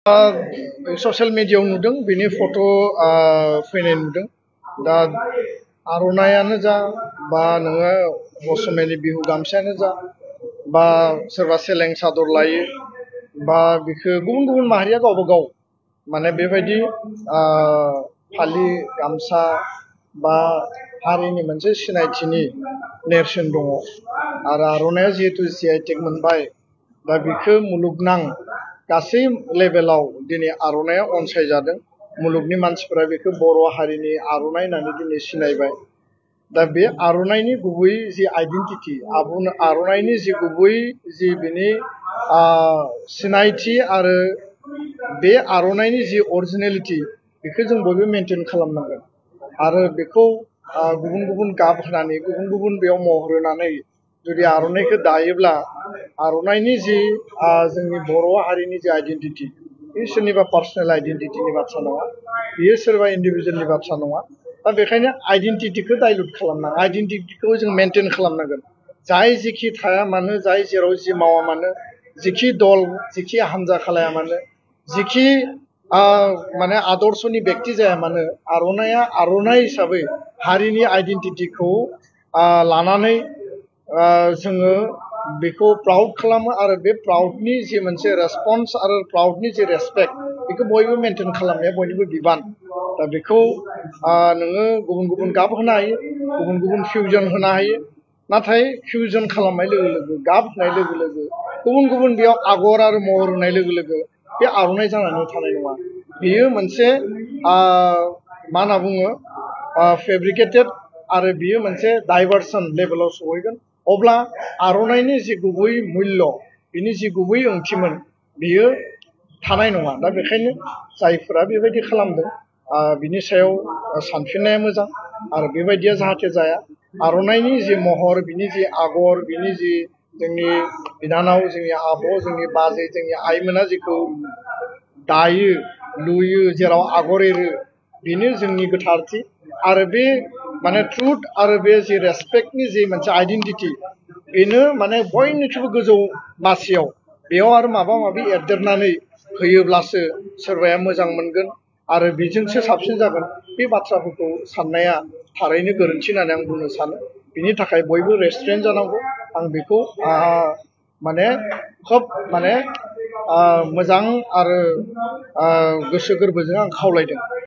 social मिडियायाव नुदों बिनि फट' फैनाय नुदों दा आर'नायानो जा बा नोङो असमियानि बिहु गामसायानो जा बा सोरबा सेलें सादर लायो बा बिखौ गुबुन गुबुन माहारिया गावबा गाव माने बेबायदि फालि गामसा बा हारिनि मोनसे सिनायथिनि नेरसोन दङ आरो आर'नाया जिहेतु GI टेग मोनबाय दा बिखौ मुलुगनां गासै लेभेलाव दिनै आर'नाया अनसायजादों मुलुगनि मानसिफोरा बेखौ बर' हारिनि आर'नाइ होननानै दिनै सिनायबाय दा बे आर'नाइनि गुबै जि आइडेन्टिटि आर'नाइनि जि गुबै जि बिनि सिनायथि आरो बे आर'नाइनि जि अरिजिनेलिटि बेखौ जों बयबो मेनटेन खालामनांगोन आरो बेखौ गुबुन गुबुन गाब होनानै गुबुन गुबुन बेयाव महर होनानै जुदि आर'नाइखौ दायोब्ला आर'नाइनि जि जोंनि बर' हारिनि जि आइडेन्टिटि बे सोरनिबा पार्सनेल आइडेन्टिटिनि बाथ्रा नङा बेयो सोरबा इन्डिभिजुवेलनि बाथ्रा नङा दा बेखायनो आइडेन्टिटिखौ डाइल्युट खालामनाङा आइडेन्टिटिखौ जों मेनटेन खालामनांगोन जाय जेखि थाया मानो जाय जेराव जि मावा मानो जिखि दल जिखि हान्जा खालाया मानो जिखि माने आदर्शनि बेक्ति जाया मानो आर'नाइया आर'नाइ हिसाबै हारिनि आइडेन्टिटिखौ लानानै जोङो बेखौ प्राउड खालामो आरो बे प्राउडनि जि मोनसे रेसपन्स आरो प्राउडनि जि रेसपेक्ट बेखौ बयबो मेनटेन खालामनाया बयनिबो बिबान दा बेखौ नोङो गुबुन गुबुन गाब होनो हायो गुबुन गुबुन फिउजन होनो हायो नाथाय फिउजन खालामनाय लोगो लोगो गाब होनाय लोगो लोगो गुबुन गुबुन बेयाव आगर आरो महर होनाय लोगो लोगो बे आर'नाइ जानानै थानाय नङा बेयो मोनसे मा होनना बुङो फेब्रिकेटेड आरो बियो मोनसे डाइभार्सन लेभेलाव सहैगोन अब्ला आर'नाइनि जि गुबै मुल्य बिनि जि गुबै ओंथिमोन बियो थानाय नङा दा बेखायनो जायफोरा बेबायदि खालामदों बिनि सायाव सानफिननाया मोजां आरो बेबायदिया जाहाथे जाया आर'नाइनि जि महर बिनि जि आगर बिनि जि जोंनि बिनानाव जोंनि आब' जोंनि बाजै जोंनि आइमोना जेखौ दायो लुयो जेराव आगर एरो बेनो जोंनि गोथारथि आरो बे माने ट्रुथ आरो बे जि रेसपेक्टनि जि मोनसे आइडेन्टिटि बेनो माने बयनिख्रुइबो गोजौ मासियाव बेयाव आरो माबा माबि एरदेरनानै होयोब्लासो सोरबाया मोजां मोनगोन आरो बेजोंसो साबसिन जागोन बे बाथ्राफोरखौ साननाया थारैनो गोरोन्थि होननानै आं बुंनो सानो बिनि थाखाय बयबो रेस्ट्रेन्ट जानांगौ आं बेखौ माने खोब माने मोजां आरो गोसो गोरबोजों आं खावलायदों